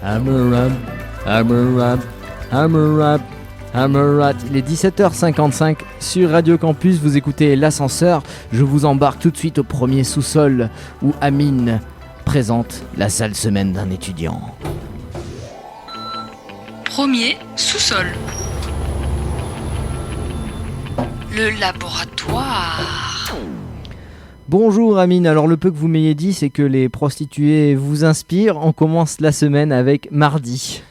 Hammer rap, hammer rap, hammer rap, hammer rap. Il est 17h55 sur Radio Campus, vous écoutez l'ascenseur. Je vous embarque tout de suite au premier sous-sol où Amine présente la sale semaine d'un étudiant. Premier sous-sol. Le laboratoire. Bonjour Amine, alors le peu que vous m'ayez dit c'est que les prostituées vous inspirent. On commence la semaine avec mardi.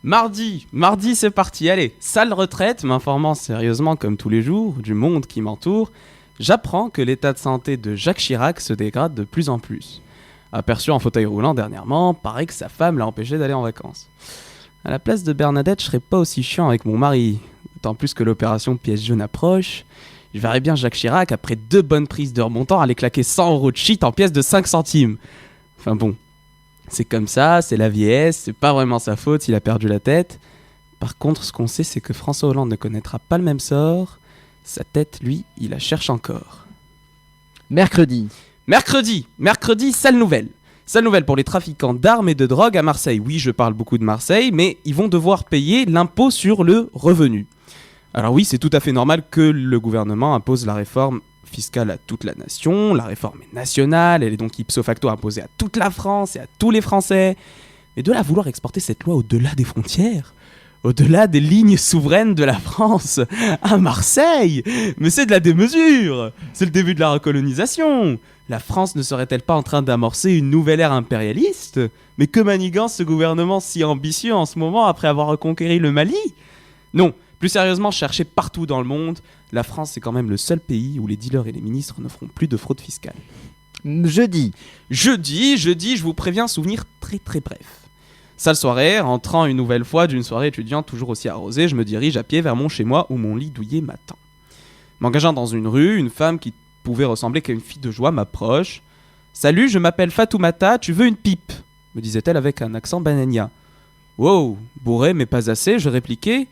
Mardi, c'est parti, allez, sale retraite, m'informant sérieusement comme tous les jours du monde qui m'entoure, j'apprends que l'état de santé de Jacques Chirac se dégrade de plus en plus. Aperçu en fauteuil roulant dernièrement, paraît que sa femme l'a empêché d'aller en vacances. À la place de Bernadette, je serais pas aussi chiant avec mon mari, d'autant plus que l'opération pièce jaune approche. Je verrais bien Jacques Chirac, après 2 bonnes prises de remontant, aller claquer 100 € de shit en pièces de 5 centimes. Enfin bon, c'est comme ça, c'est la vieillesse, c'est pas vraiment sa faute s'il a perdu la tête. Par contre, ce qu'on sait, c'est que François Hollande ne connaîtra pas le même sort. Sa tête, lui, il la cherche encore. Mercredi, sale nouvelle. Sale nouvelle pour les trafiquants d'armes et de drogue à Marseille. Oui, je parle beaucoup de Marseille, mais ils vont devoir payer l'impôt sur le revenu. Alors oui, c'est tout à fait normal que le gouvernement impose la réforme fiscale à toute la nation. La réforme est nationale, elle est donc ipso facto imposée à toute la France et à tous les Français. Mais de là à vouloir exporter cette loi au-delà des frontières, au-delà des lignes souveraines de la France, à Marseille, mais c'est de la démesure. C'est le début de la recolonisation. La France ne serait-elle pas en train d'amorcer une nouvelle ère impérialiste ? Mais que manigance ce gouvernement si ambitieux en ce moment après avoir reconquéri le Mali ? Non. Plus sérieusement, cherchez partout dans le monde, la France c'est quand même le seul pays où les dealers et les ministres ne feront plus de fraude fiscale. jeudi, je vous préviens, souvenir très très bref. Sale soirée, rentrant une nouvelle fois d'une soirée étudiante toujours aussi arrosée, je me dirige à pied vers mon chez-moi où mon lit douillet m'attend. M'engageant dans une rue, une femme qui pouvait ressembler qu'à une fille de joie m'approche. « Salut, je m'appelle Fatoumata, tu veux une pipe ?» me disait-elle avec un accent banania. « Wow, bourré mais pas assez », je répliquai.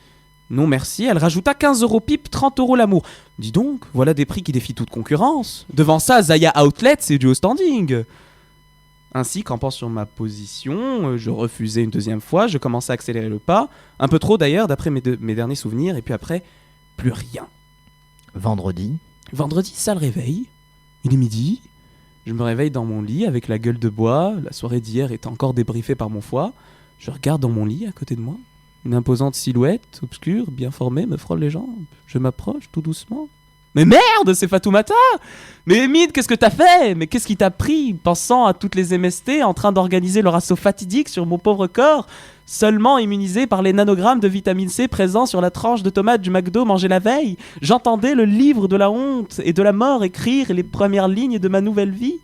Non merci, elle rajouta 15 € pipe, 30 € l'amour. Dis donc, voilà des prix qui défient toute concurrence. Devant ça, Zaya Outlet, c'est du haut standing. Ainsi, campant sur ma position, je refusai une deuxième fois, je commençai à accélérer le pas. Un peu trop d'ailleurs, d'après mes derniers souvenirs, et puis après, plus rien. vendredi, Sale réveil. Il est midi. Je me réveille dans mon lit avec la gueule de bois. La soirée d'hier est encore débriefée par mon foie. Je regarde dans mon lit à côté de moi. Une imposante silhouette, obscure, bien formée, me frôle les jambes. Je m'approche tout doucement. Mais merde, c'est Fatoumata ! Mais Emide, qu'est-ce que t'as fait ? Mais qu'est-ce qui t'a pris ? Pensant à toutes les MST en train d'organiser leur assaut fatidique sur mon pauvre corps, seulement immunisé par les nanogrammes de vitamine C présents sur la tranche de tomate du McDo mangée la veille, j'entendais le livre de la honte et de la mort écrire les premières lignes de ma nouvelle vie.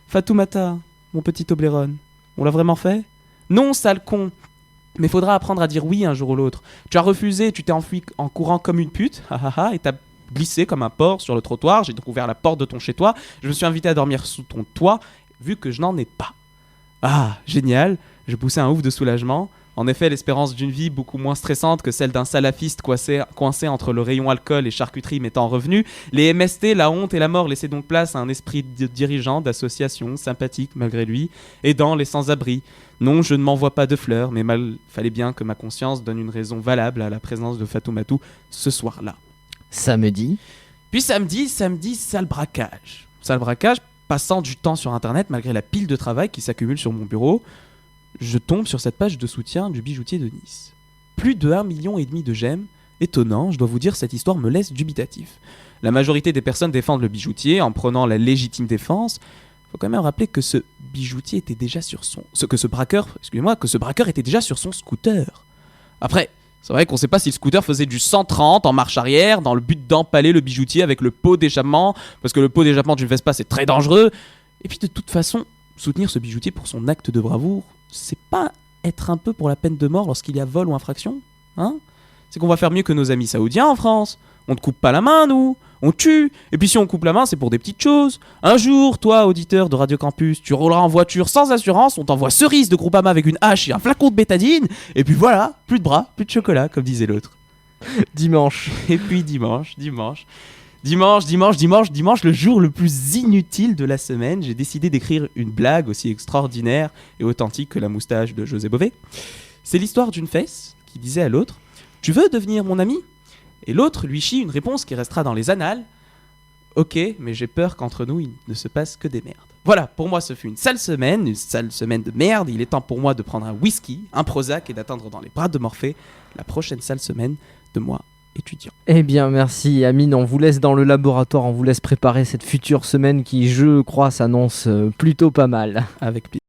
Fatoumata, mon petit Toblerone, on l'a vraiment fait ? Non, sale con ! Mais faudra apprendre à dire oui un jour ou l'autre. Tu as refusé, tu t'es enfui en courant comme une pute, et t'as glissé comme un porc sur le trottoir, j'ai donc ouvert la porte de ton chez-toi, je me suis invité à dormir sous ton toit, vu que je n'en ai pas. Ah, génial, je poussais un ouf de soulagement. En effet, l'espérance d'une vie beaucoup moins stressante que celle d'un salafiste coincé entre le rayon alcool et charcuterie m'étant revenu, les MST, la honte et la mort laissaient donc place à un esprit de dirigeant, d'association, sympathique malgré lui, aidant les sans-abri. Non, je ne m'envoie pas de fleurs, mais fallait bien que ma conscience donne une raison valable à la présence de Fatoumatou ce soir-là. samedi, Puis samedi, sale braquage. Sale braquage, passant du temps sur internet malgré la pile de travail qui s'accumule sur mon bureau, je tombe sur cette page de soutien du bijoutier de Nice. Plus de 1,5 million de j'aime. Étonnant, je dois vous dire, cette histoire me laisse dubitatif. La majorité des personnes défendent le bijoutier en prenant la légitime défense. Faut quand même rappeler que ce bijoutier était déjà sur que ce braqueur était déjà sur son scooter. Après, c'est vrai qu'on sait pas si le scooter faisait du 130 en marche arrière dans le but d'empaler le bijoutier avec le pot d'échappement, parce que le pot d'échappement d'une Vespa c'est très dangereux. Et puis de toute façon, soutenir ce bijoutier pour son acte de bravoure, c'est pas être un peu pour la peine de mort lorsqu'il y a vol ou infraction, hein ? C'est qu'on va faire mieux que nos amis saoudiens en France. On ne coupe pas la main, nous. On tue. Et puis si on coupe la main, c'est pour des petites choses. Un jour, toi, auditeur de Radio Campus, tu rouleras en voiture sans assurance, on t'envoie cerise de Groupama avec une hache et un flacon de bétadine, et puis voilà, plus de bras, plus de chocolat, comme disait l'autre. dimanche, Et puis dimanche. Dimanche, le jour le plus inutile de la semaine, j'ai décidé d'écrire une blague aussi extraordinaire et authentique que la moustache de José Bové. C'est l'histoire d'une fesse qui disait à l'autre « Tu veux devenir mon ami ?» Et l'autre lui chie une réponse qui restera dans les annales « Ok, mais j'ai peur qu'entre nous, il ne se passe que des merdes. » Voilà, pour moi, ce fut une sale semaine de merde. Il est temps pour moi de prendre un whisky, un Prozac et d'attendre dans les bras de Morphée la prochaine sale semaine de moi, étudiant. Eh bien, merci Amine, on vous laisse dans le laboratoire, on vous laisse préparer cette future semaine qui, je crois, s'annonce plutôt pas mal. Avec plaisir.